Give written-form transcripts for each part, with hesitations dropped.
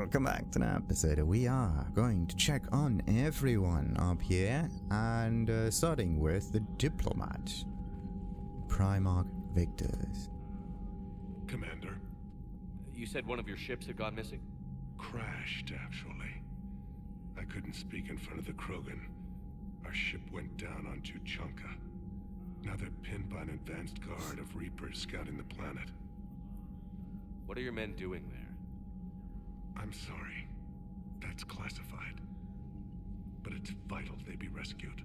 Welcome back to the episode. We are going to check on everyone up here, and starting with the diplomat, Primarch Victus. Commander. You said one of your ships had gone missing? Crashed, actually. I couldn't speak in front of the Krogan. Our ship went down on Tuchanka. Now they're pinned by an advanced guard of Reapers scouting the planet. What are your men doing there? I'm sorry. That's classified. But it's vital they be rescued.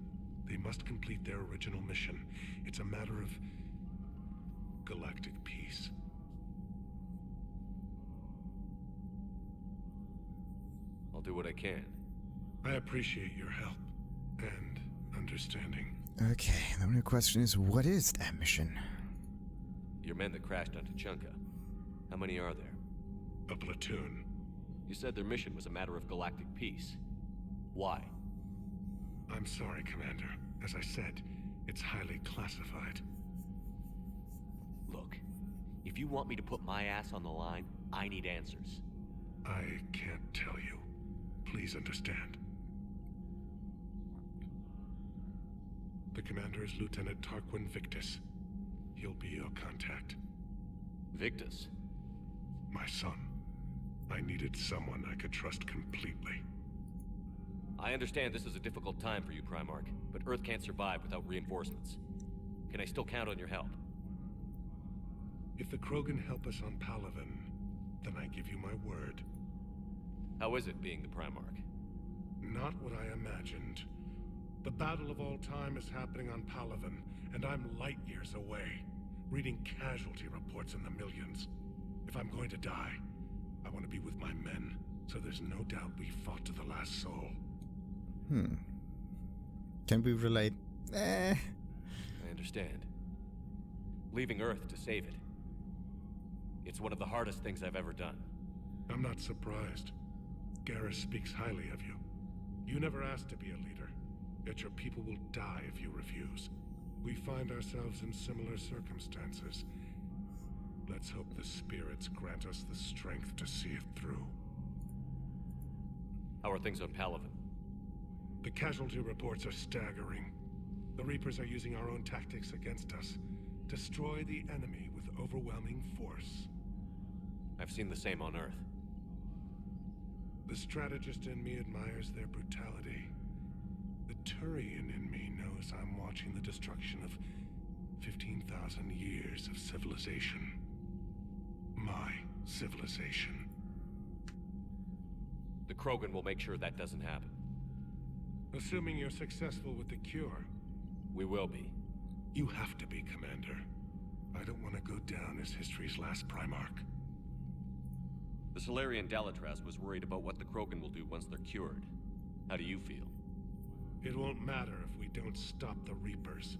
They must complete their original mission. It's a matter of galactic peace. I'll do what I can. I appreciate your help and understanding. Okay, the only question is, what is that mission? Your men that crashed on Tuchanka. How many are there? A platoon. You said their mission was a matter of galactic peace. Why? I'm sorry, Commander. As I said, it's highly classified. Look, if you want me to put my ass on the line, I need answers. I can't tell you. Please understand. The commander is Lieutenant Tarquin Victus. He'll be your contact. Victus? My son. I needed someone I could trust completely. I understand this is a difficult time for you, Primarch, but Earth can't survive without reinforcements. Can I still count on your help? If the Krogan help us on Palaven, then I give you my word. How is it being the Primarch? Not what I imagined. The battle of all time is happening on Palaven, and I'm light years away, reading casualty reports in the millions. If I'm going to die, I want to be with my men, so there's no doubt we fought to the last soul. Can we relate? I understand. Leaving Earth to save it. It's one of the hardest things I've ever done. I'm not surprised. Garrus speaks highly of you. You never asked to be a leader, yet your people will die if you refuse. We find ourselves in similar circumstances. Let's hope the spirits grant us the strength to see it through. How are things on Palaven? The casualty reports are staggering. The Reapers are using our own tactics against us. Destroy the enemy with overwhelming force. I've seen the same on Earth. The strategist in me admires their brutality. The Turian in me knows I'm watching the destruction of 15,000 years of civilization. My civilization. The Krogan will make sure that doesn't happen. Assuming you're successful with the cure. We will be. You have to be, Commander. I don't want to go down as history's last Primarch. The Solarian Dalatraz was worried about what the Krogan will do once they're cured. How do you feel? It won't matter if we don't stop the Reapers,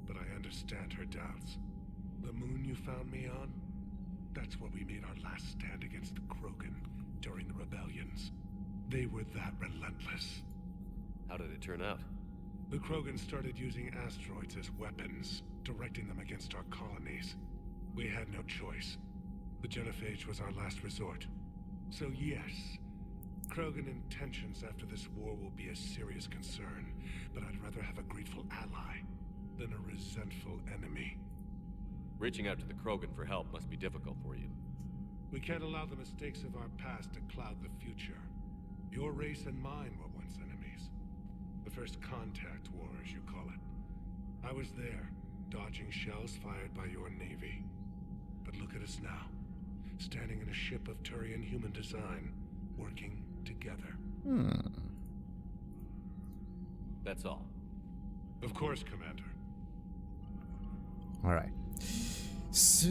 but I understand her doubts. The moon you found me on? That's where we made our last stand against the Krogan during the rebellions. They were that relentless. How did it turn out? The Krogan started using asteroids as weapons, directing them against our colonies. We had no choice. The genophage was our last resort. So yes, Krogan intentions after this war will be a serious concern, but I'd rather have a grateful ally than a resentful enemy. Reaching out to the Krogan for help must be difficult for you. We can't allow the mistakes of our past to cloud the future. Your race and mine were once enemies. The first contact war, as you call it. I was there, dodging shells fired by your navy. But look at us now, standing in a ship of Turian human design, working together. That's all. Of course, Commander. Alright. So...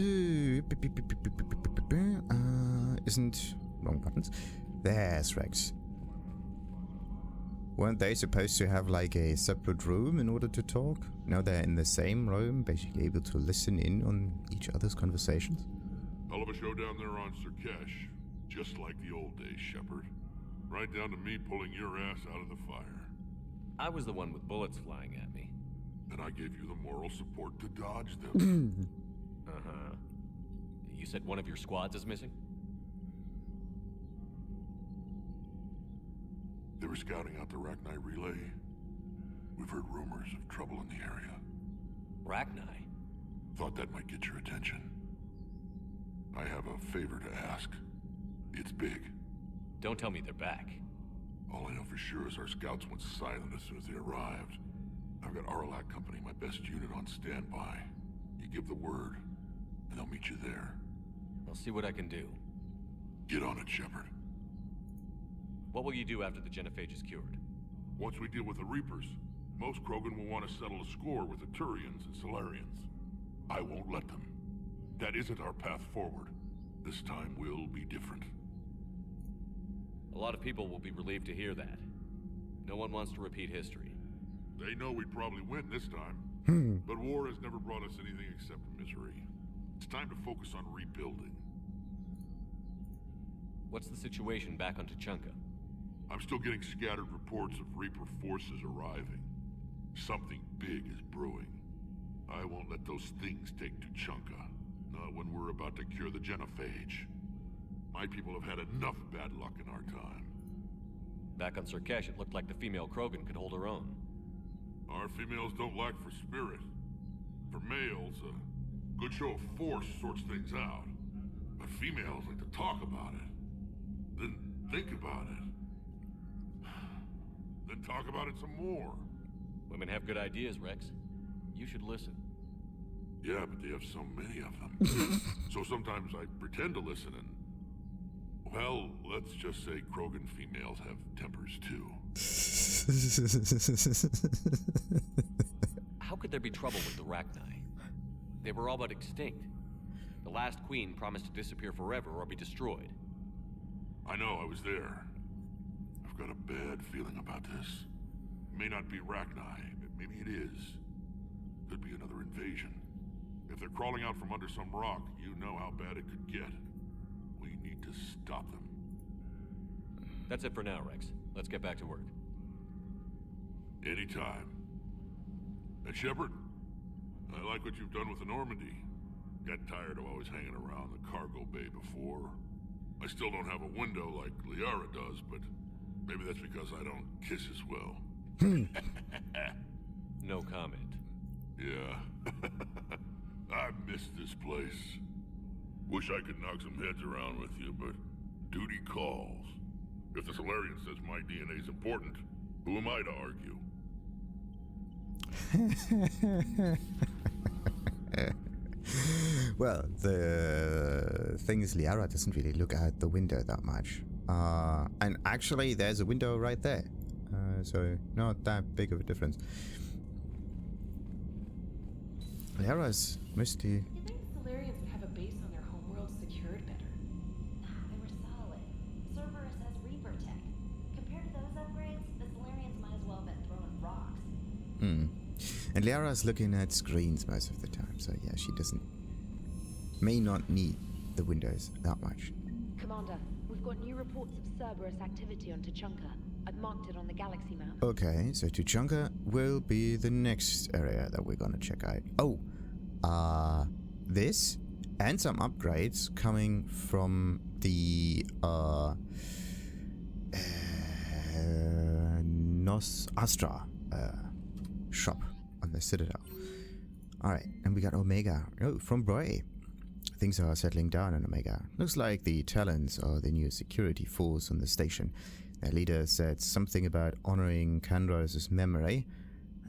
isn't... wrong buttons. There's Wrex. Weren't they supposed to have like a separate room in order to talk? Now they're in the same room, basically able to listen in on each other's conversations? Hell of a show down there on Sirkesh. Just like the old days, Shepard. Right down to me pulling your ass out of the fire. I was the one with bullets flying at me. And I gave you the moral support to dodge them. Uh-huh. You said one of your squads is missing? They were scouting out the Rachni relay. We've heard rumors of trouble in the area. Rachni? Thought that might get your attention. I have a favor to ask. It's big. Don't tell me they're back. All I know for sure is our scouts went silent as soon as they arrived. I've got Arlac Company, my best unit, on standby. You give the word, and I'll meet you there. I'll see what I can do. Get on it, Shepard. What will you do after the genophage is cured? Once we deal with the Reapers, most Krogan will want to settle a score with the Turians and Solarians. I won't let them. That isn't our path forward. This time will be different. A lot of people will be relieved to hear that. No one wants to repeat history. They know we'd probably win this time. But war has never brought us anything except misery. It's time to focus on rebuilding. What's the situation back on Tuchanka? I'm still getting scattered reports of Reaper forces arriving. Something big is brewing. I won't let those things take Tuchanka. Not when we're about to cure the genophage. My people have had enough bad luck in our time. Back on Surkesh, it looked like the female Krogan could hold her own. Our females don't lack for spirit. For males, a good show of force sorts things out. But females like to talk about it. Then think about it. Then talk about it some more. Women have good ideas, Wrex. You should listen. Yeah, but they have so many of them. So sometimes I pretend to listen and... Well, let's just say Krogan females have tempers too. How could there be trouble with the Rachni? They were all but extinct. The last queen promised to disappear forever or be destroyed. I know, I was there. I've got a bad feeling about this. It may not be Rachni, but maybe it is. Could be another invasion. If they're crawling out from under some rock, you know how bad it could get. We need to stop them. That's it for now, Wrex. Let's get back to work. Anytime. And Shepard, I like what you've done with the Normandy. Got tired of always hanging around the cargo bay before. I still don't have a window like Liara does, but maybe that's because I don't kiss as well. No comment. Yeah. I miss this place. Wish I could knock some heads around with you, but duty calls. If the Solarian says my DNA's important, who am I to argue? Well, the thing is, Liara doesn't really look out the window that much. And actually, there's a window right there. So, not that big of a difference. Liara's misty. You think the Solarians would have a base on their homeworld secured better? They were solid. Cerberus has Reaper tech. Compared to those upgrades, the Solarians might as well have been throwing rocks. And Liara's looking at screens most of the time, so yeah, she may not need the windows that much. Commander, we've got new reports of Cerberus activity on Tuchanka. I've marked it on the galaxy map. Okay, so Tuchanka will be the next area that we're gonna check out. Oh, this and some upgrades coming from the Nos Astra shop on the Citadel. Alright, and we got Omega. Oh, from Bray. Things are settling down in Omega. Looks like the Talons are the new security force on the station. Their leader said something about honoring Kandros' memory.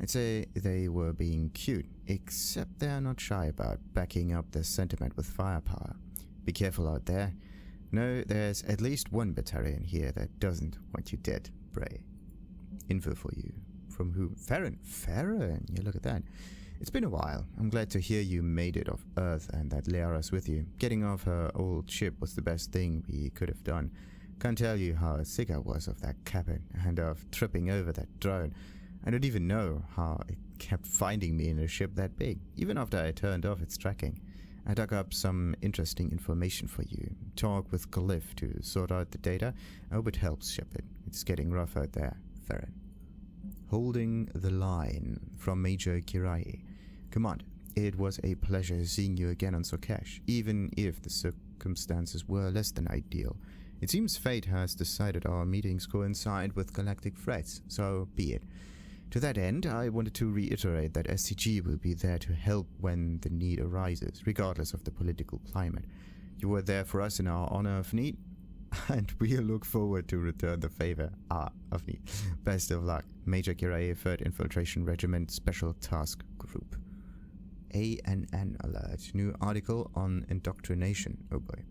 I'd say they were being cute, except they're not shy about backing up their sentiment with firepower. Be careful out there. No, there's at least one battalion here that doesn't want you dead, Bray. Info for you. From whom? Feron. Feron, yeah, look at that. It's been a while. I'm glad to hear you made it off Earth and that Liara's with you. Getting off her old ship was the best thing we could have done. Can't tell you how sick I was of that cabin and of tripping over that drone. I don't even know how it kept finding me in a ship that big, even after I turned off its tracking. I dug up some interesting information for you. Talk with Glyph to sort out the data. I hope it helps, Shepard. It's getting rough out there, Feron. Holding the line from Major Kirai. Command, it was a pleasure seeing you again on Surkesh, even if the circumstances were less than ideal. It seems fate has decided our meetings coincide with galactic threats, so be it. To that end, I wanted to reiterate that SCG will be there to help when the need arises, regardless of the political climate. You were there for us in our honor of need, and we look forward to return the favor of need. Best of luck, Major Kirai, 3rd Infiltration Regiment Special Task Group. ANN alert. New article on indoctrination. Oh boy.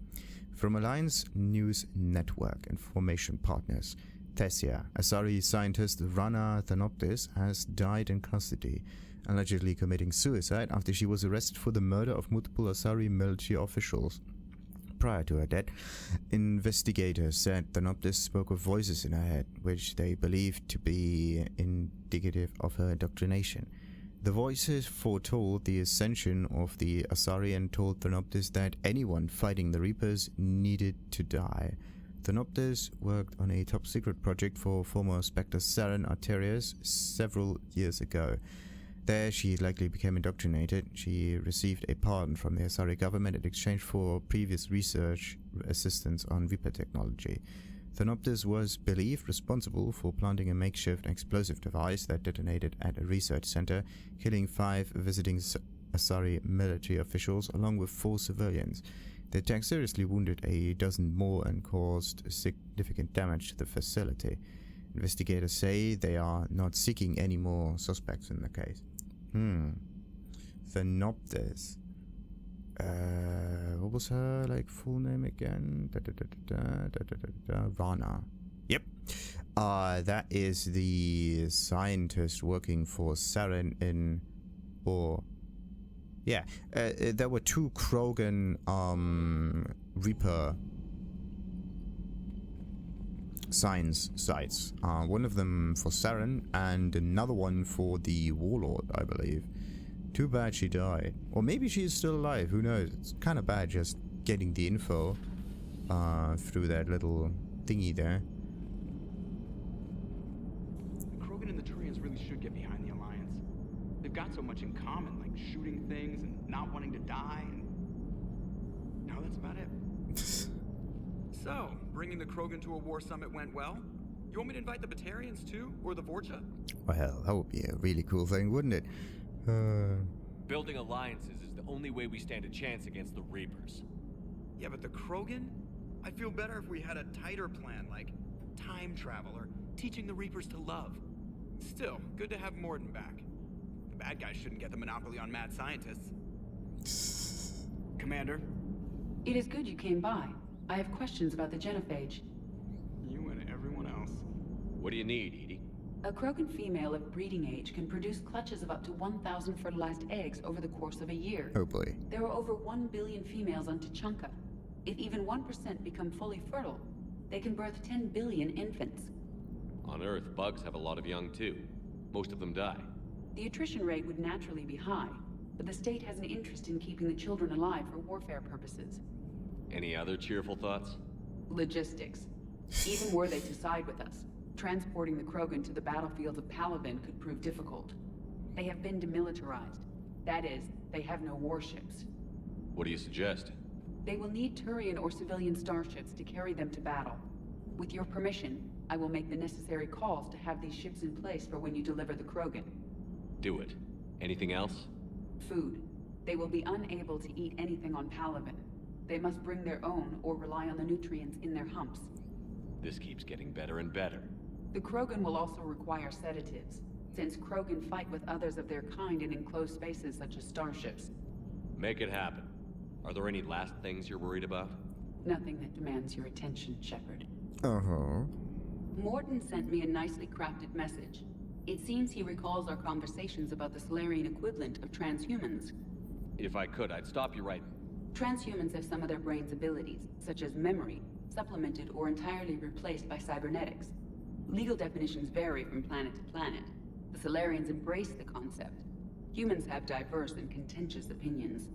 From Alliance News Network Information Partners. Tessia, Asari scientist Rana Thanoptis, has died in custody, allegedly committing suicide after she was arrested for the murder of multiple Asari military officials. Prior to her death, investigators said Thanoptis spoke of voices in her head, which they believed to be indicative of her indoctrination. The voices foretold the ascension of the Asari and told Thanoptis that anyone fighting the Reapers needed to die. Thanoptis worked on a top-secret project for former Spectre Saren Arterius several years ago. There she likely became indoctrinated. She received a pardon from the Asari government in exchange for previous research assistance on Reaper technology. Thanoptis was believed responsible for planting a makeshift explosive device that detonated at a research center, killing 5 visiting Asari military officials along with 4 civilians. The attack seriously wounded a dozen more and caused significant damage to the facility. Investigators say they are not seeking any more suspects in the case. Thanoptis. What was her full name again? Rana. Yep. That is the scientist working for Saren in, there were 2 Krogan Reaper science sites. One of them for Saren and another one for the Warlord, I believe. Too bad she died. Or maybe she's still alive, who knows? It's kind of bad just getting the info through that little thingy there. The Krogan and the Turians really should get behind the Alliance. They've got so much in common, like shooting things and not wanting to die, and no, that's about it. So, bringing the Krogan to a war summit went well? You want me to invite the Batarians too, or the Vorcha? Well, that would be a really cool thing, wouldn't it? Building alliances is the only way we stand a chance against the Reapers. Yeah, but the Krogan? I'd feel better if we had a tighter plan, like time travel or teaching the Reapers to love. Still, good to have Mordin back. The bad guys shouldn't get the monopoly on mad scientists. Commander? It is good you came by. I have questions about the genophage. You and everyone else. What do you need, Edie? A Krogan female of breeding age can produce clutches of up to 1,000 fertilized eggs over the course of a year. Oh boy. There are over 1 billion females on Tuchanka. If even 1% become fully fertile, they can birth 10 billion infants. On Earth, bugs have a lot of young too. Most of them die. The attrition rate would naturally be high, but the state has an interest in keeping the children alive for warfare purposes. Any other cheerful thoughts? Logistics. Even were they to side with us, transporting the Krogan to the battlefields of Palaven could prove difficult. They have been demilitarized. That is, they have no warships. What do you suggest? They will need Turian or civilian starships to carry them to battle. With your permission, I will make the necessary calls to have these ships in place for when you deliver the Krogan. Do it. Anything else? Food. They will be unable to eat anything on Palaven. They must bring their own or rely on the nutrients in their humps. This keeps getting better and better. The Krogan will also require sedatives, since Krogan fight with others of their kind in enclosed spaces such as starships. Make it happen. Are there any last things you're worried about? Nothing that demands your attention, Shepard. Mordin sent me a nicely crafted message. It seems he recalls our conversations about the Solarian equivalent of transhumans. If I could, I'd stop you right. Transhumans have some of their brain's abilities, such as memory, supplemented or entirely replaced by cybernetics. Legal definitions vary from planet to planet. The Solarians embrace the concept. Humans have diverse and contentious opinions.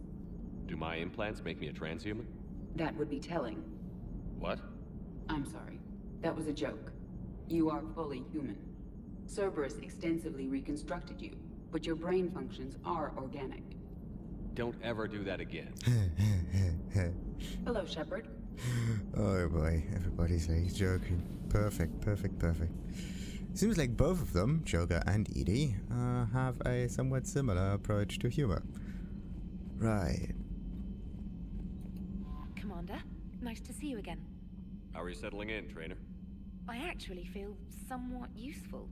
Do my implants make me a transhuman? That would be telling. What? I'm sorry. That was a joke. You are fully human. Cerberus extensively reconstructed you, but your brain functions are organic. Don't ever do that again. Hello, Shepard. Oh boy, everybody's like joking. Perfect. Seems like both of them, Joker and Edie, have a somewhat similar approach to humor. Right. Commander, nice to see you again. How are you settling in, Traynor? I actually feel somewhat useful.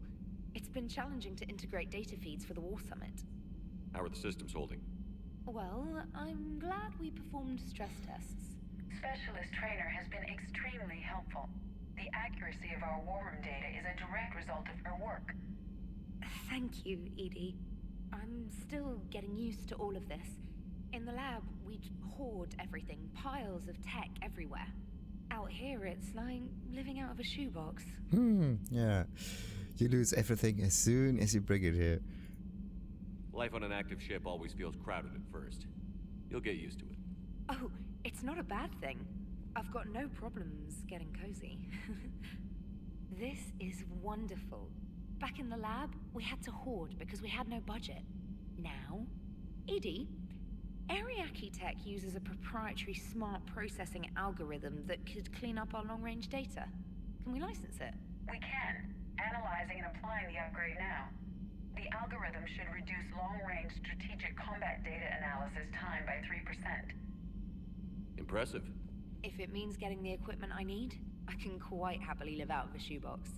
It's been challenging to integrate data feeds for the War Summit. How are the systems holding? Well, I'm glad we performed stress tests. Specialist Traynor has been extremely helpful. The accuracy of our war room data is a direct result of her work. Thank you, Edie. I'm still getting used to all of this. In the lab, we'd hoard everything, piles of tech everywhere. Out here, it's like living out of a shoebox. Yeah. You lose everything as soon as you bring it here. Life on an active ship always feels crowded at first. You'll get used to it. Oh, it's not a bad thing. I've got no problems getting cozy. This is wonderful. Back in the lab, we had to hoard because we had no budget. Now, Edie, Ariake Tech uses a proprietary smart processing algorithm that could clean up our long-range data. Can we license it? We can. Analyzing and applying the upgrade now. The algorithm should reduce long-range strategic combat data analysis time by 3%. Impressive. If it means getting the equipment I need, I can quite happily live out of a shoebox.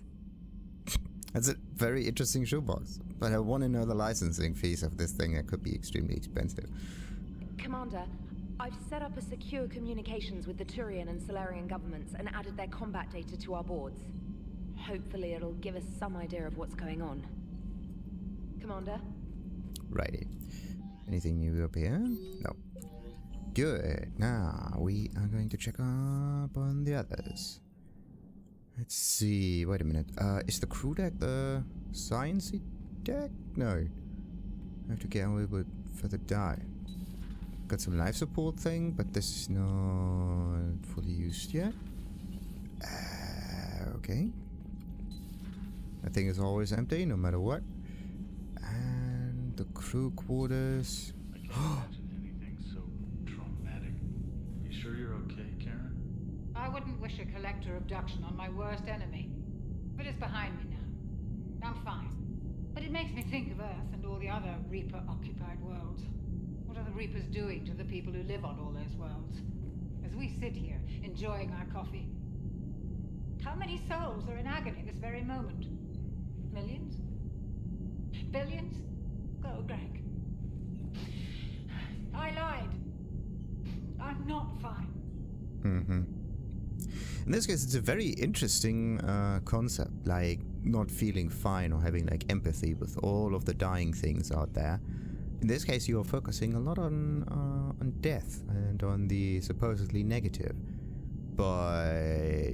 That's a very interesting shoebox. But I want to know the licensing fees of this thing. That could be extremely expensive. Commander, I've set up a secure communications with the Turian and Solarian governments and added their combat data to our boards. Hopefully it'll give us some idea of what's going on. Commander? Righty. Anything new up here? No. Good. Now we are going to check up on the others. Let's see. Wait a minute. Is the crew deck the sciencey deck? No. I have to get a little bit further down. Got some life support thing, but this is not fully used yet. Okay. That thing is always empty, no matter what. And the crew quarters. I can't imagine anything so traumatic. You sure you're okay, Karen? I wouldn't wish a collector abduction on my worst enemy. But it's behind me now. I'm fine. But it makes me think of Earth and all the other Reaper-occupied worlds. What are the Reapers doing to the people who live on all those worlds? As we sit here, enjoying our coffee. How many souls are in agony this very moment? Millions? Billions? Go, Greg. I lied. I'm not fine. In this case, it's a very interesting concept, like not feeling fine or having like empathy with all of the dying things out there. In this case, you are focusing a lot on death and on the supposedly negative. But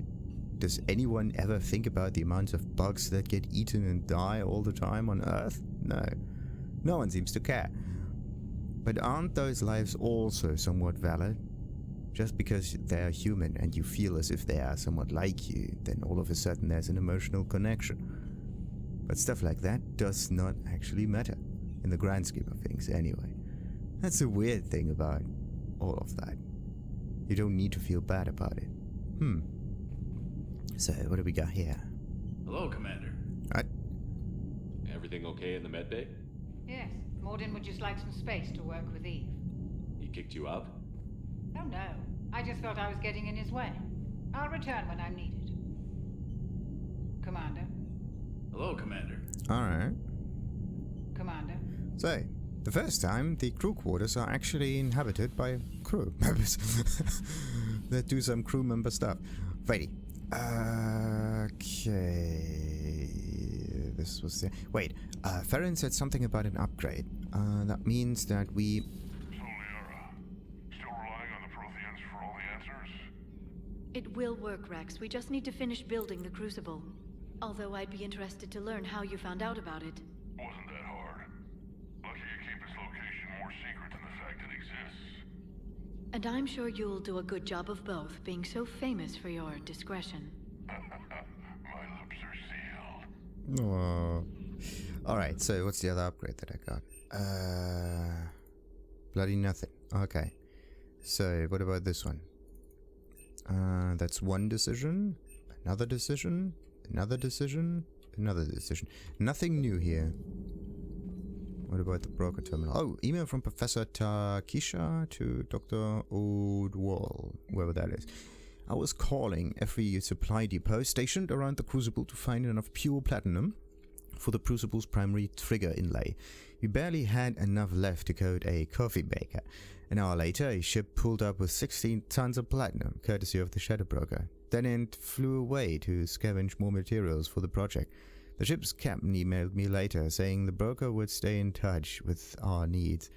does anyone ever think about the amounts of bugs that get eaten and die all the time on Earth? No. No one seems to care. But aren't those lives also somewhat valid? Just because they're human and you feel as if they are somewhat like you, then all of a sudden there's an emotional connection. But stuff like that does not actually matter, in the grand scheme of things anyway. That's the weird thing about all of that. You don't need to feel bad about it. So, what do we got here? Hello, Commander. What? Everything okay in the Med Bay? Yes, Mordin would just like some space to work with Eve. He kicked you out? Oh no, I just felt I was getting in his way. I'll return when I'm needed. Commander. Hello, Commander. Alright. Commander. So, the first time, the crew quarters are actually inhabited by crew members that do some crew member stuff. Righty. Okay. This was the... Wait, Feron said something about an upgrade. That means that we... So, Liara, still relying on the Protheans for all the answers? It will work, Wrex. We just need to finish building the Crucible. Although I'd be interested to learn how you found out about it. Wasn't that hard. Lucky you keep its location more secret than the fact it exists. And I'm sure you'll do a good job of both, being so famous for your discretion. My lips are sealed. Aww. Alright, so what's the other upgrade that I got? Bloody nothing. Okay. So, what about this one? That's one decision. Another decision. Another decision. Another decision. Nothing new here. What about the broker terminal? Oh, email from Professor Takisha to Dr. Oduol, whoever that is. I was calling every supply depot stationed around the Crucible to find enough pure platinum for the Crucible's primary trigger inlay. We barely had enough left to coat a coffee maker. An hour later, a ship pulled up with 16 tons of platinum, courtesy of the Shadow Broker. Then it flew away to scavenge more materials for the project. The ship's captain emailed me later, saying the broker would stay in touch with our needs.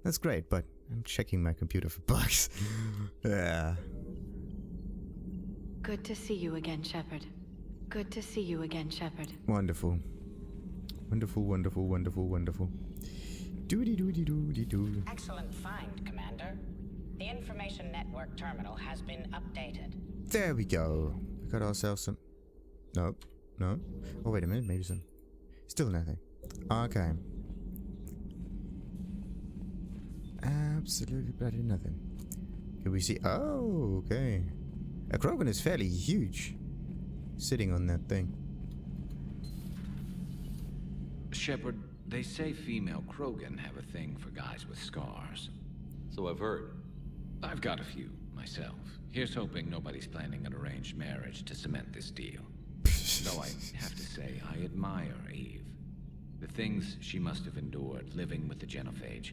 That's great, but I'm checking my computer for bugs. Yeah. Good to see you again, Shepard. Good to see you again, Shepard. Wonderful. Wonderful, wonderful, wonderful, wonderful. Doody-doody-doody-doo. Excellent find, Commander. The information network terminal has been updated. There we go. We got ourselves some... Nope. No? Oh, wait a minute. Maybe some... Still nothing. Okay. Absolutely bloody nothing. Can we see... Oh, okay. A Krogan is fairly huge. Sitting on that thing. Shepard, they say female Krogan have a thing for guys with scars. So I've heard. I've got a few, myself. Here's hoping nobody's planning an arranged marriage to cement this deal. Though I have to say, I admire Eve. The things she must have endured living with the Genophage.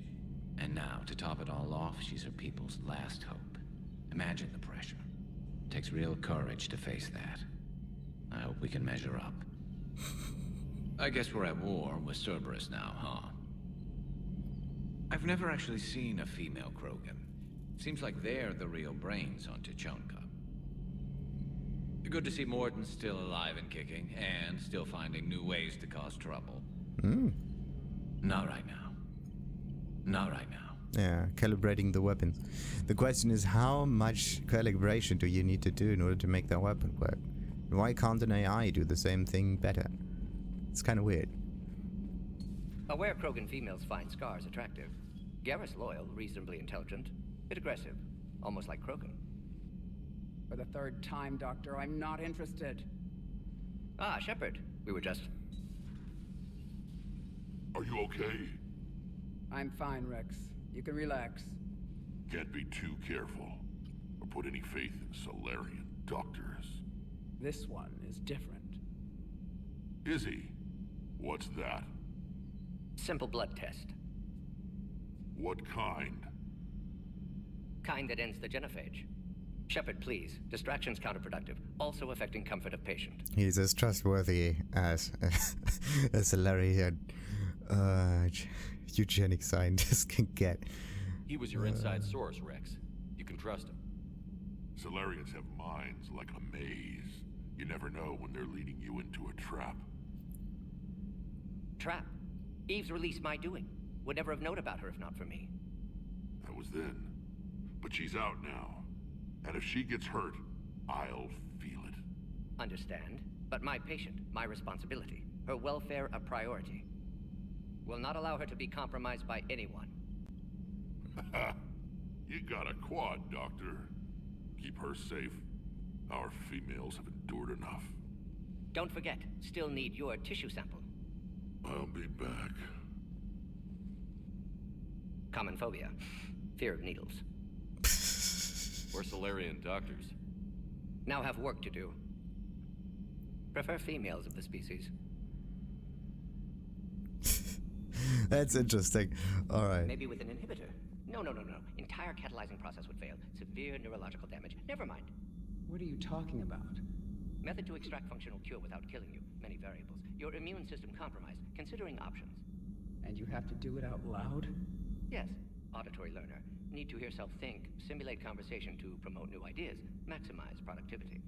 And now, to top it all off, she's her people's last hope. Imagine the pressure. Takes real courage to face that. I hope we can measure up. I guess we're at war with Cerberus now, huh? I've never actually seen a female Krogan. Seems like they're the real brains on Tuchanka. Good to see Mordin still alive and kicking, and still finding new ways to cause trouble. Not right now. Not right now. Yeah, calibrating the weapons. The question is, how much calibration do you need to do in order to make that weapon work? Why can't an AI do the same thing better? It's kind of weird. Aware Krogan females find scars attractive. Garrus loyal, reasonably intelligent, bit aggressive, almost like Krogan. For the third time, Doctor, I'm not interested. Ah, Shepard. We were just... Are you okay? I'm fine, Wrex. You can relax. Can't be too careful, or put any faith in Solarian doctors. This one is different. Is he? What's that? Simple blood test. What kind? Kind that ends the genophage. Shepard, please. Distraction's counterproductive, also affecting comfort of patient. He's as trustworthy as a Solarian eugenic scientist can get. He was your inside source, Wrex. You can trust him. Solarians have minds like a maze. You never know when they're leading you into a trap. Trap? Eve's release my doing. Would never have known about her if not for me. That was then. But she's out now. And if she gets hurt, I'll feel it. Understand. But my patient, my responsibility. Her welfare a priority. Will not allow her to be compromised by anyone. You got a quad, Doctor. Keep her safe. Our females have endured enough. Don't forget, still need your tissue sample. I'll be back. Common phobia. Fear of needles. We're Solarian doctors. Now have work to do. Prefer females of the species. That's interesting. Alright. Maybe with an inhibitor. No. Entire catalyzing process would fail. Severe neurological damage. Never mind. What are you talking about? Method to extract functional cure without killing you. Many variables. Your immune system compromised. Considering options. And you have to do it out loud? Yes. Auditory learner. Need to hear self think. Simulate conversation to promote new ideas. Maximize productivity.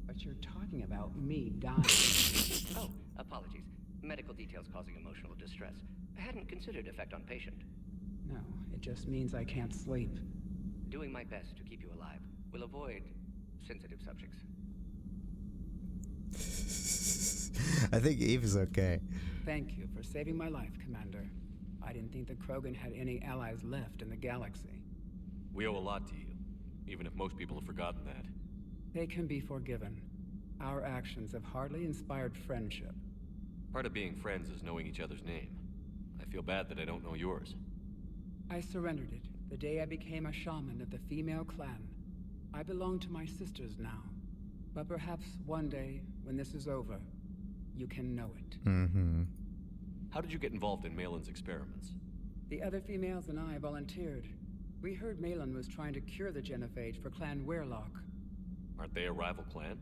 But you're talking about me dying. Oh, apologies. Medical details causing emotional distress. I hadn't considered effect on patient. No, it just means I can't sleep. Doing my best to keep you alive. Will avoid sensitive subjects. I think Eve is okay. Thank you for saving my life, Commander. I didn't think the Krogan had any allies left in the galaxy. We owe a lot to you, even if most people have forgotten that. They can be forgiven. Our actions have hardly inspired friendship. Part of being friends is knowing each other's name. I feel bad that I don't know yours. I surrendered it the day I became a shaman of the female clan. I belong to my sisters now. But perhaps one day, when this is over, you can know it. Mm-hmm. How did you get involved in Malin's experiments? The other females and I volunteered. We heard Malin was trying to cure the genophage for Clan Weirlock. Aren't they a rival clan?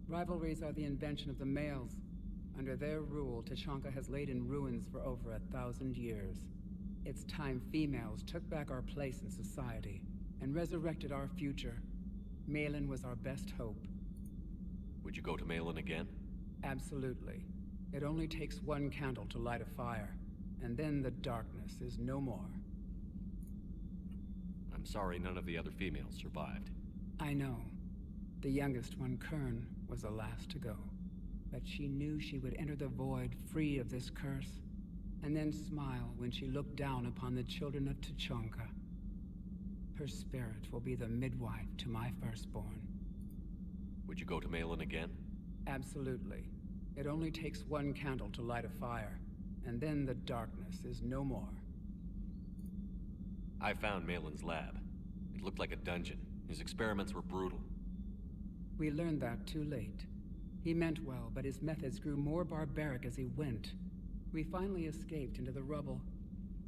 Rivalries are the invention of the males. Under their rule, Tuchanka has laid in ruins for over 1,000 years. It's time females took back our place in society and resurrected our future. Malin was our best hope. Would you go to Malin again? Absolutely. It only takes one candle to light a fire, and then the darkness is no more. I'm sorry none of the other females survived. I know. The youngest one, Kern, was the last to go. But she knew she would enter the void free of this curse, and then smile when she looked down upon the children of Tuchanka. Her spirit will be the midwife to my firstborn. Would you go to Malin again? Absolutely. It only takes one candle to light a fire, and then the darkness is no more. I found Malin's lab. It looked like a dungeon. His experiments were brutal. We learned that too late. He meant well, but his methods grew more barbaric as he went. We finally escaped into the rubble.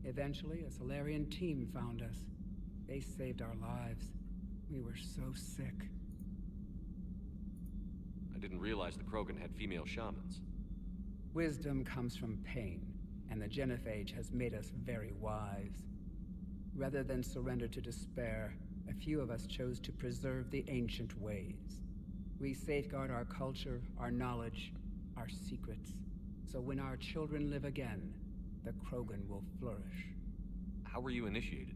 Eventually, a Solarian team found us. They saved our lives. We were so sick. I didn't realize the Krogan had female shamans. Wisdom comes from pain, and the genophage has made us very wise. Rather than surrender to despair, a few of us chose to preserve the ancient ways. We safeguard our culture, our knowledge, our secrets. So when our children live again, the Krogan will flourish. How were you initiated?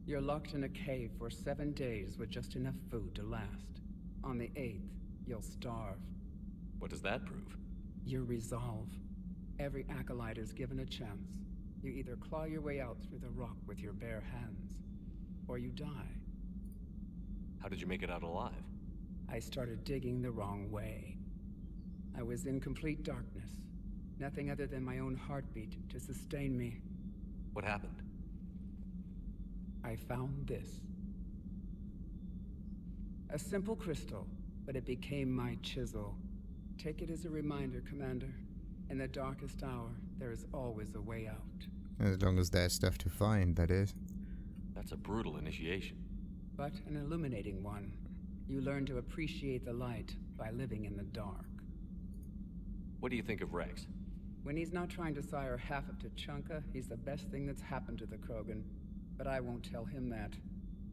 You're locked in a cave for 7 days with just enough food to last. On the 8th, you'll starve. What does that prove? Your resolve. Every acolyte is given a chance. You either claw your way out through the rock with your bare hands, or you die. How did you make it out alive? I started digging the wrong way. I was in complete darkness. Nothing other than my own heartbeat to sustain me. What happened? I found this. A simple crystal, but it became my chisel. Take it as a reminder, Commander. In the darkest hour, there is always a way out. As long as there's stuff to find, that is. That's a brutal initiation. But an illuminating one. You learn to appreciate the light by living in the dark. What do you think of Wrex? When he's not trying to sire half of Tuchanka, he's the best thing that's happened to the Krogan. But I won't tell him that.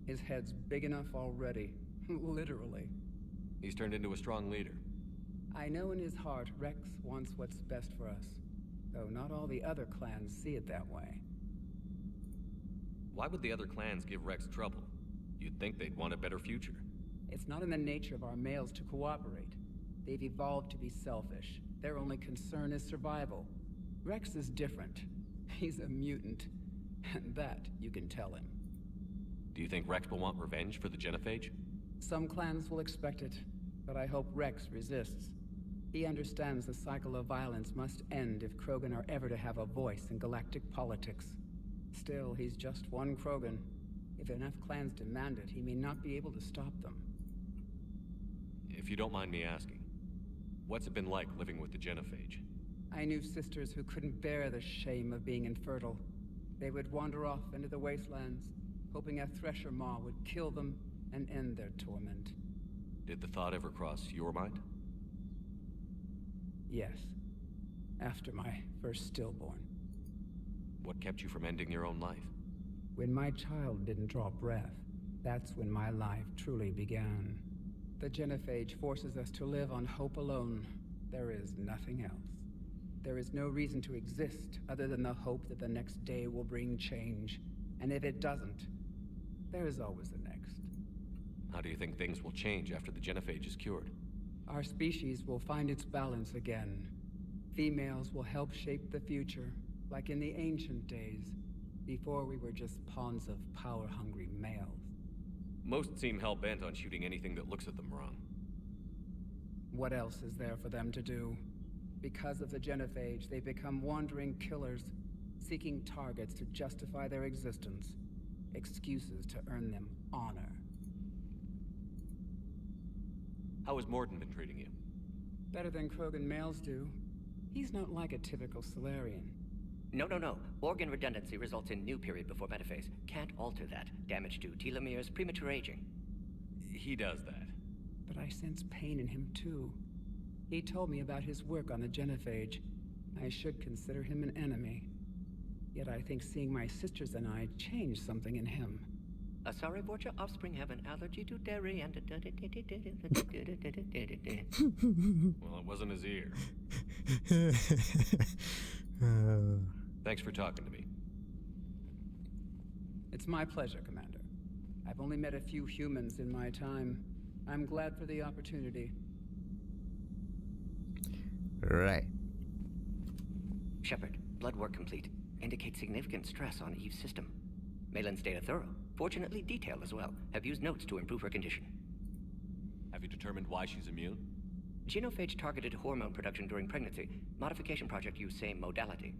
His head's big enough already. Literally. He's turned into a strong leader. I know in his heart Wrex wants what's best for us. Though not all the other clans see it that way. Why would the other clans give Wrex trouble? You'd think they'd want a better future. It's not in the nature of our males to cooperate. They've evolved to be selfish. Their only concern is survival. Wrex is different. He's a mutant. And that you can tell him. Do you think Wrex will want revenge for the genophage? Some clans will expect it, but I hope Wrex resists. He understands the cycle of violence must end if Krogan are ever to have a voice in galactic politics. Still, he's just one Krogan. If enough clans demand it, he may not be able to stop them. If you don't mind me asking, what's it been like living with the genophage? I knew sisters who couldn't bear the shame of being infertile. They would wander off into the wastelands, hoping a Thresher Maw would kill them and end their torment. Did the thought ever cross your mind? Yes. After my first stillborn. What kept you from ending your own life? When my child didn't draw breath, that's when my life truly began. The genophage forces us to live on hope alone. There is nothing else. There is no reason to exist other than the hope that the next day will bring change. And if it doesn't, there is always the next. How do you think things will change after the genophage is cured? Our species will find its balance again. Females will help shape the future, like in the ancient days, before we were just pawns of power-hungry males. Most seem hell-bent on shooting anything that looks at them wrong. What else is there for them to do? Because of the genophage, they become wandering killers, seeking targets to justify their existence. Excuses to earn them honor. How has Mordin been treating you? Better than Krogan males do. He's not like a typical Solarian. No. Organ redundancy results in new period before metaphase. Can't alter that. Damage to telomeres, premature aging. He does that. But I sense pain in him too. He told me about his work on the genophage. I should consider him an enemy. Yet I think seeing my sisters and I changed something in him. Sorry, but your offspring have an allergy to dairy and... Well, it wasn't his ear. Thanks for talking to me. It's my pleasure, Commander. I've only met a few humans in my time. I'm glad for the opportunity. Right. Shepard, blood work complete. Indicates significant stress on Eve's system. Malin's data thorough. Fortunately detailed as well. Have used notes to improve her condition. Have you determined why she's immune? Genophage targeted hormone production during pregnancy. Modification project used same modality.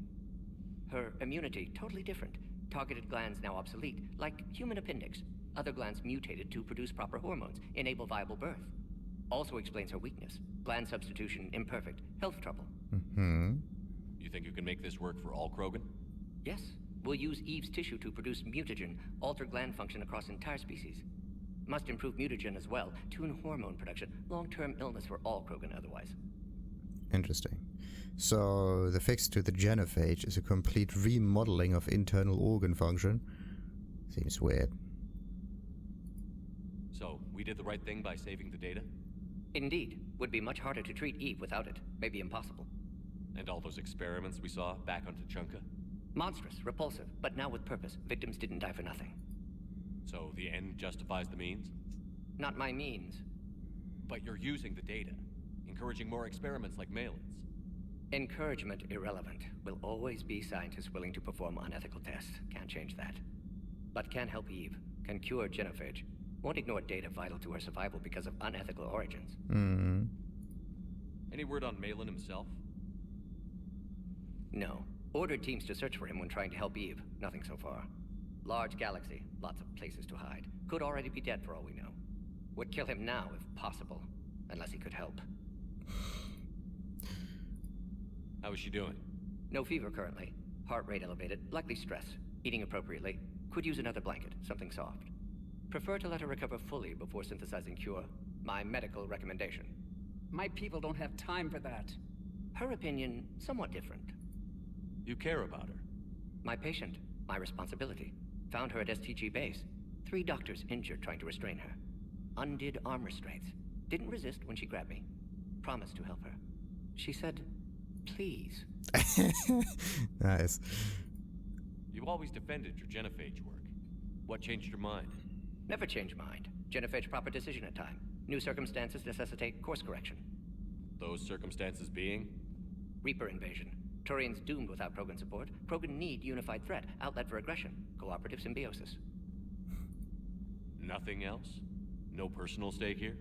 Her immunity totally different. Targeted glands now obsolete, like human appendix. Other glands mutated to produce proper hormones, enable viable birth. Also explains her weakness. Gland substitution imperfect. Health trouble. You think you can make this work for all Krogan? Yes. We'll use Eve's tissue to produce mutagen, alter gland function across entire species. Must improve mutagen as well, tune hormone production, long-term illness for all Krogan otherwise. Interesting. So the fix to the genophage is a complete remodeling of internal organ function. Seems weird. So, we did the right thing by saving the data? Indeed. Would be much harder to treat Eve without it. Maybe impossible. And all those experiments we saw back on Tuchanka? Monstrous, repulsive, but now with purpose. Victims didn't die for nothing. So the end justifies the means? Not my means. But you're using the data, encouraging more experiments like Malin's. Encouragement irrelevant. Will always be scientists willing to perform unethical tests. Can't change that. But can help Eve. Can cure genophage. Won't ignore data vital to her survival because of unethical origins. Any word on Malin himself? No. Ordered teams to search for him when trying to help Eve. Nothing so far. Large galaxy. Lots of places to hide. Could already be dead for all we know. Would kill him now if possible. Unless he could help. How is she doing? No fever currently. Heart rate elevated. Likely stress. Eating appropriately. Could use another blanket. Something soft. Prefer to let her recover fully before synthesizing cure. My medical recommendation. My people don't have time for that. Her opinion, somewhat different. You care about her? My patient. My responsibility. Found her at STG base. 3 doctors injured trying to restrain her. Undid arm restraints. Didn't resist when she grabbed me. Promised to help her. She said, please. Nice. You always defended your genophage work. What changed your mind? Never change mind. Genophage proper decision at time. New circumstances necessitate course correction. Those circumstances being? Reaper invasion. Turians doomed without Krogan support. Krogan need unified threat. Outlet for aggression. Cooperative symbiosis. Nothing else? No personal stake here?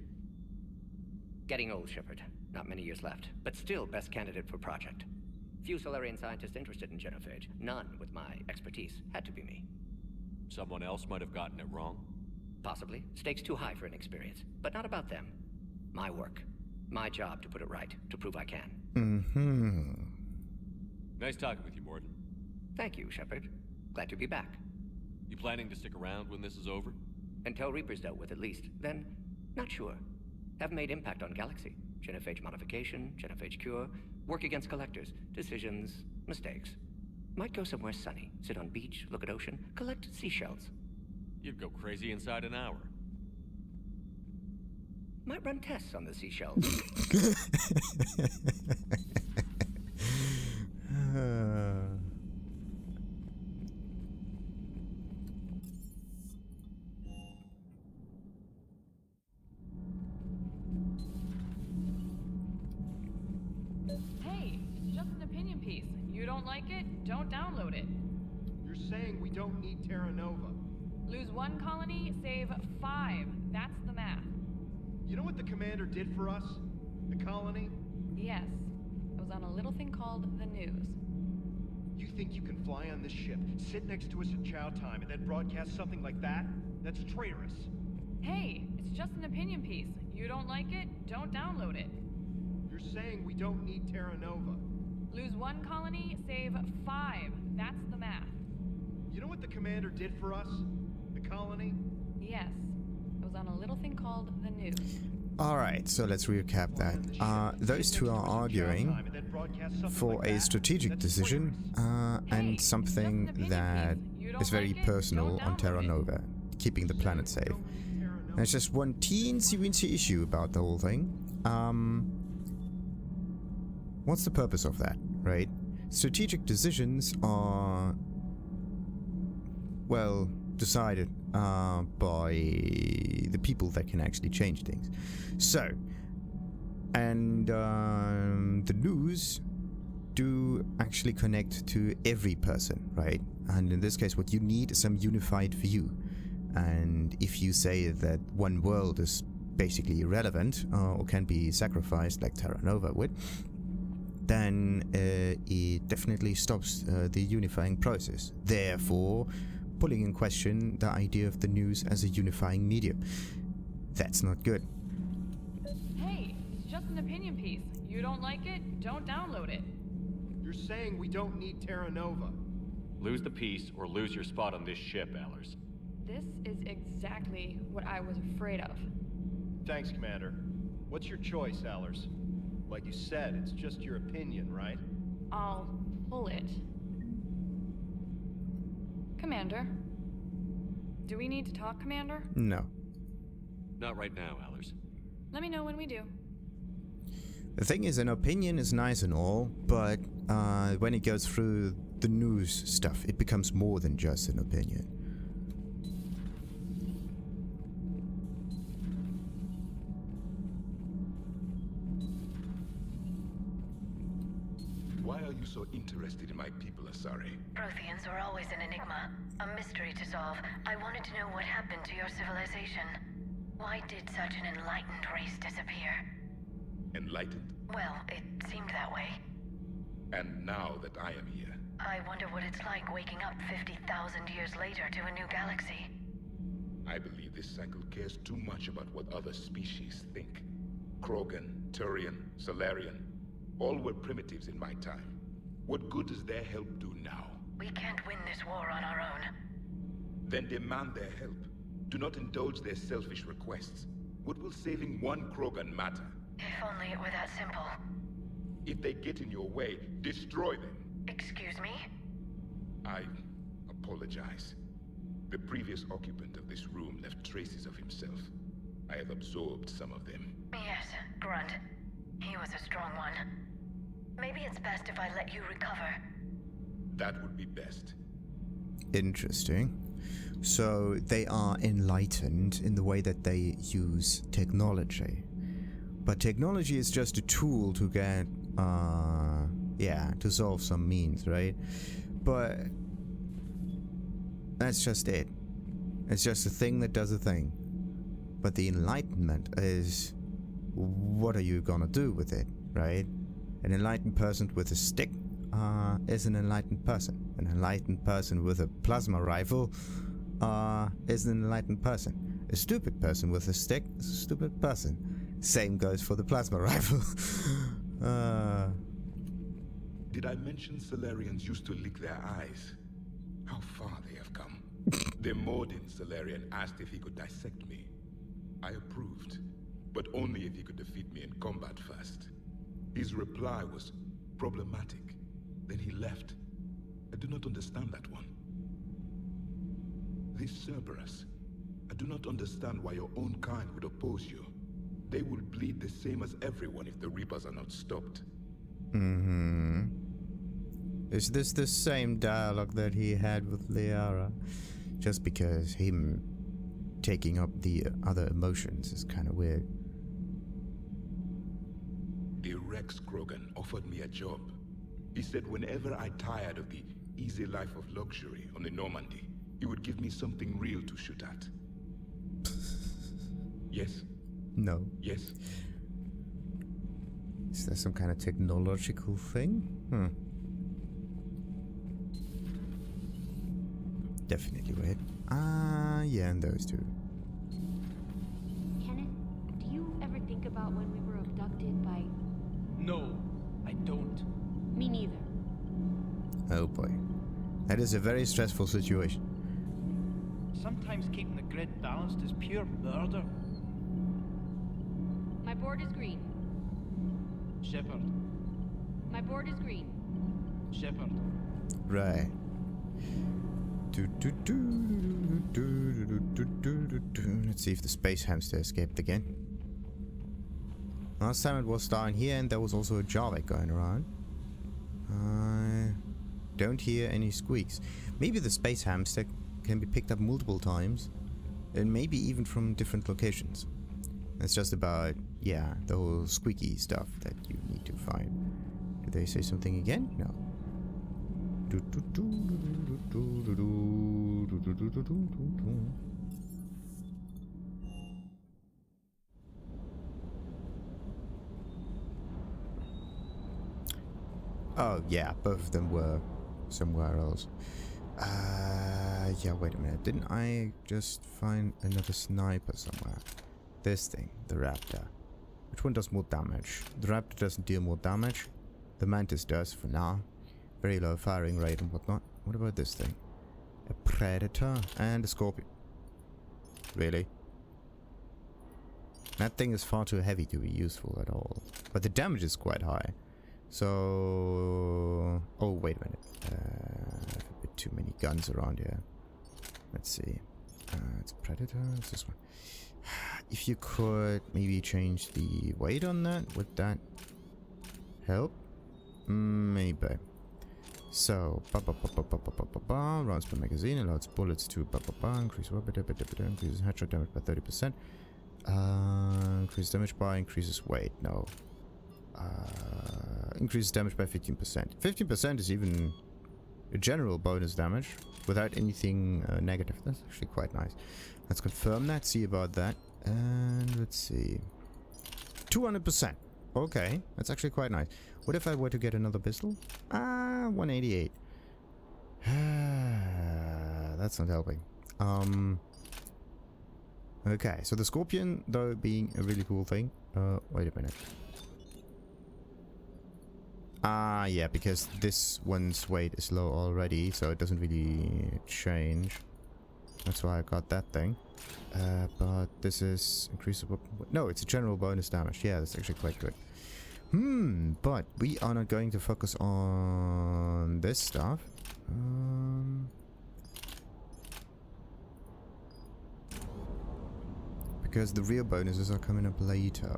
Getting old, Shepard. Not many years left. But still best candidate for project. Few Solarian scientists interested in genophage. None with my expertise. Had to be me. Someone else might have gotten it wrong? Possibly. Stakes too high for inexperience. But not about them. My work. My job to put it right. To prove I can. Nice talking with you, Mordin. Thank you, Shepard. Glad to be back. You planning to stick around when this is over? Until Reaper's dealt with, at least. Then, not sure. Have made impact on Galaxy. Genophage modification, genophage cure, work against collectors, decisions, mistakes. Might go somewhere sunny, sit on beach, look at ocean, collect seashells. You'd go crazy inside an hour. Might run tests on the seashells. Hey, it's just an opinion piece. You don't like it? Don't download it. You're saying we don't need Terra Nova. Lose 1 colony, save 5. That's the math. You know what the commander did for us? The colony? Yes. It was on a little thing called the news. You think you can fly on this ship, sit next to us at chow time, and then broadcast something like that? That's traitorous. Hey, it's just an opinion piece. You don't like it, don't download it. You're saying we don't need Terra Nova. Lose 1 colony, save 5. That's the math. You know what the commander did for us? The colony? Yes. It was on a little thing called the news. Alright, so let's recap that. Those two are arguing for a strategic decision and something that is very personal on Terra Nova, keeping the planet safe. There's just one teensy-weensy issue about the whole thing. What's the purpose of that, right? Strategic decisions are, well, decided by the people that can actually change things. So, and the news do actually connect to every person, right? And in this case, what you need is some unified view. And if you say that one world is basically irrelevant or can be sacrificed like Terra Nova would, then it definitely stops the unifying process. Therefore, pulling in question the idea of the news as a unifying medium. That's not good. Hey, it's just an opinion piece. You don't like it, don't download it. You're saying we don't need Terra Nova. Lose the piece or lose your spot on this ship, Allers. This is exactly what I was afraid of. Thanks, Commander. What's your choice, Allers? Like you said, it's just your opinion, right? I'll pull it. Commander? Do we need to talk, Commander? No. Not right now, Allers. Let me know when we do. The thing is, an opinion is nice and all, but when it goes through the news stuff, it becomes more than just an opinion. Why are you so interested in my people, Asari? Protheans were always an enigma, a mystery to solve. I wanted to know what happened to your civilization. Why did such an enlightened race disappear? Enlightened? Well, it seemed that way. And now that I am here... I wonder what it's like waking up 50,000 years later to a new galaxy. I believe this cycle cares too much about what other species think. Krogan, Turian, Solarian, all were primitives in my time. What good does their help do now? We can't win this war on our own. Then demand their help. Do not indulge their selfish requests. What will saving one Krogan matter? If only it were that simple. If they get in your way, destroy them. Excuse me? I apologize. The previous occupant of this room left traces of himself. I have absorbed some of them. Yes, Grunt. He was a strong one. Maybe it's best if I let you recover. That would be best. Interesting. So they are enlightened in the way that they use technology. But technology is just a tool to get, to solve some means, right? But that's just it. It's just a thing that does a thing. But the enlightenment is, what are you gonna do with it, right? An enlightened person with a stick is an enlightened person. An enlightened person with a plasma rifle is an enlightened person. A stupid person with a stick is a stupid person. Same goes for the plasma rifle. Did I mention Solarians used to lick their eyes? How far they have come. The Mordin Solarian asked if he could dissect me. I approved, but only if he could defeat me in combat first. His reply was problematic. Then he left. I do not understand that one. This Cerberus, I do not understand why your own kind would oppose you. They will bleed the same as everyone if the Reapers are not stopped. Mm-hmm. Is this the same dialogue that he had with Liara? Just because him taking up the other emotions is kind of weird. The Wrex Krogan offered me a job. He said whenever I tired of the easy life of luxury on the Normandy, He would give me something real to shoot at. Yes? No. Yes? Is there some kind of technological thing? Definitely weird. Yeah, and those two. Kenneth, do you ever think about when we were abducted by... No, I don't. Me neither. Oh boy. That is a very stressful situation. Sometimes keeping the grid balanced is pure murder. My board is green. Shepard. My board is green. Shepard. Right. Let's see if the space hamster escaped again. Last time it was down here and there was also a Javik going around. I don't hear any squeaks. Maybe the space hamster can be picked up multiple times and maybe even from different locations. It's just about, yeah, the whole squeaky stuff that you need to find. Did they say something again? No. Oh yeah, both of them were somewhere else. Yeah, wait a minute. Didn't I just find another sniper somewhere? This thing, the Raptor. Which one does more damage? The Raptor doesn't deal more damage. The Mantis does for now. Very low firing rate and whatnot. What about this thing? A Predator and a Scorpion. Really? That thing is far too heavy to be useful at all. But the damage is quite high. So... Oh, wait a minute. I have a bit too many guns around here. Let's see. It's a Predator. It's this one. If you could maybe change the weight on that, would that help? Maybe. So, rounds per magazine allows bullets to increase weapon, increases headshot damage by 30%. Increases damage by increases weight. No. Increases damage by 15%. 15% is even a general bonus damage without anything negative. That's actually quite nice. Let's confirm that, see about that. And let's see. 200%. Okay, that's actually quite nice. What if I were to get another pistol? 188. That's not helping. Okay, so the Scorpion, though, being a really cool thing. Wait a minute. Yeah, because this one's weight is low already, so it doesn't really change. That's why I got that thing. But this is increasable. No, it's a general bonus damage. Yeah, that's actually quite good. But we are not going to focus on this stuff. Because the real bonuses are coming up later.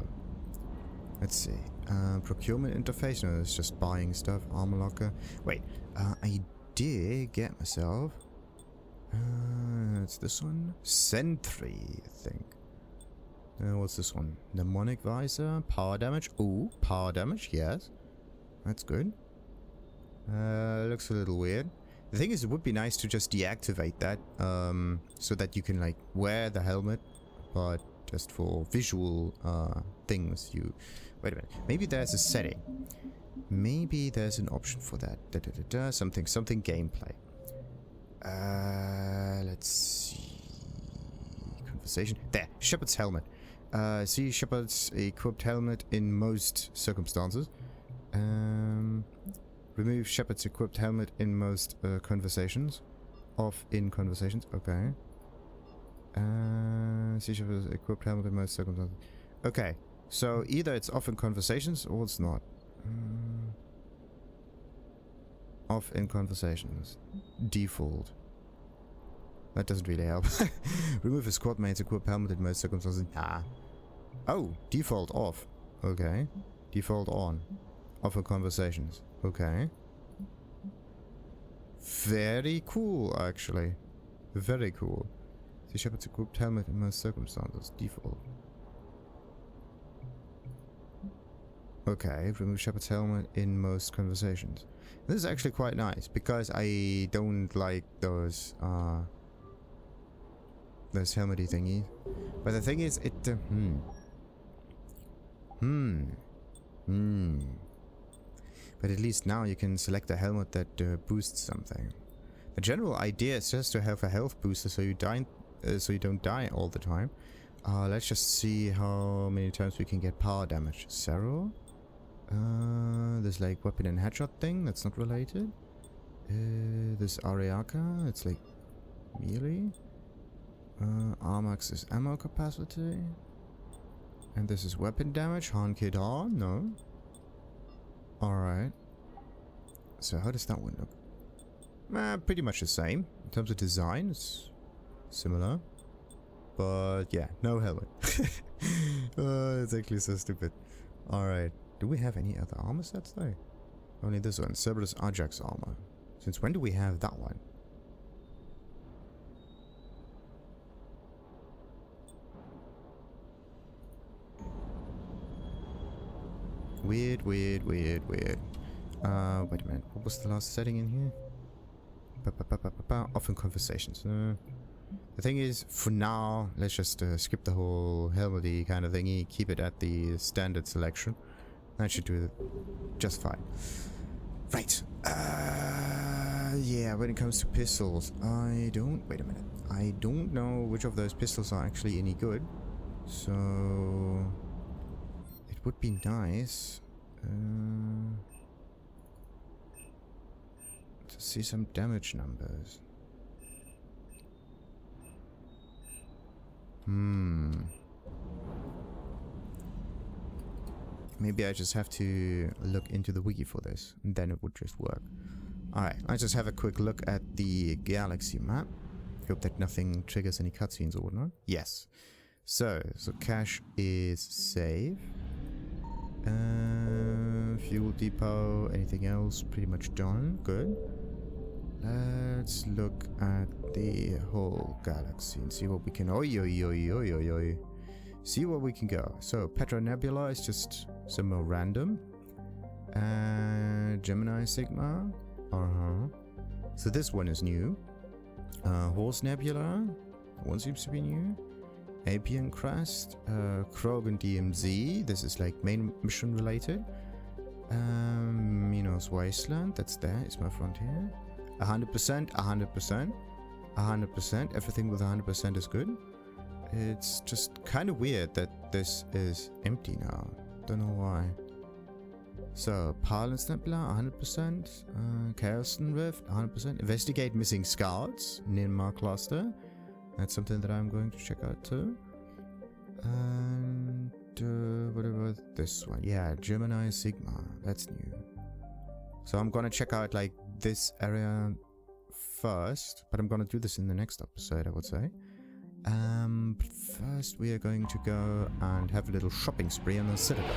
Let's see. Procurement interface. No, it's just buying stuff. Armor locker. Wait. I did get myself. It's this one. Sentry, I think. What's this one? Mnemonic visor. Power damage. Ooh, power damage. Yes. That's good. Looks a little weird. The thing is, it would be nice to just deactivate that. So that you can, like, wear the helmet. But just for visual things, you... Wait a minute. Maybe there's a setting. Maybe there's an option for that. Something gameplay. Let's see. Conversation. There. Shepard's helmet. See Shepard's equipped helmet in most circumstances. Remove Shepard's equipped helmet in most conversations. Off in conversations. Okay. See Shepard's equipped helmet in most circumstances. Okay. So either it's off in conversations or it's not. Off in conversations. Default. That doesn't really help. Remove a squad mate's equipped helmet in most circumstances. Nah. Oh, default off. Okay. Default on. Off in conversations. Okay. Very cool, actually. Very cool. See Shepard's equipped helmet in most circumstances. Default. Okay, remove Shepard's helmet in most conversations. This is actually quite nice, because I don't like those Those helmety thingy. But the thing is, it... But at least now you can select a helmet that boosts something. The general idea is just to have a health booster so you don't die all the time. Let's just see how many times we can get power damage. Zero. There's like weapon and headshot thing that's not related. This Ariaka, it's like melee. Armax is ammo capacity. And this is weapon damage. Han Kedar, no. Alright. So how does that one look? Pretty much the same. In terms of design, it's similar. But yeah, no helmet. It's actually so stupid. Alright. Do we have any other armor sets though? Only this one. Cerberus Ajax armor. Since when do we have that one? Weird. Wait a minute. What was the last setting in here? Often conversations. The thing is, for now, let's just skip the whole helmety kind of thingy. Keep it at the standard selection. That should do it just fine. Right. Yeah, when it comes to pistols, wait a minute. I don't know which of those pistols are actually any good. So... it would be nice to see some damage numbers. Maybe I just have to look into the wiki for this, and then it would just work. Alright, I just have a quick look at the galaxy map. Hope that nothing triggers any cutscenes or whatnot. Yes. So cache is safe. Fuel depot, anything else pretty much done. Good. Let's look at the whole galaxy and see what we can... see where we can go. So Petra Nebula is just some more random. Gemini Sigma. So this one is new. Horse Nebula. One seems to be new. Apian Crest. Krogan DMZ. This is like main mission related. Minos Wasteland. That's there. Is my frontier. 100%. 100%. 100%. Everything with 100% is good. It's just kind of weird that this is empty now. Don't know why. So, Parlance Nebula, 100%. Chaos Rift, 100%. Investigate Missing Scouts, Ninmar Cluster. That's something that I'm going to check out too. And what about this one? Yeah, Gemini Sigma. That's new. So I'm gonna check out like this area first, but I'm gonna do this in the next episode, I would say. But first we are going to go and have a little shopping spree on the Citadel.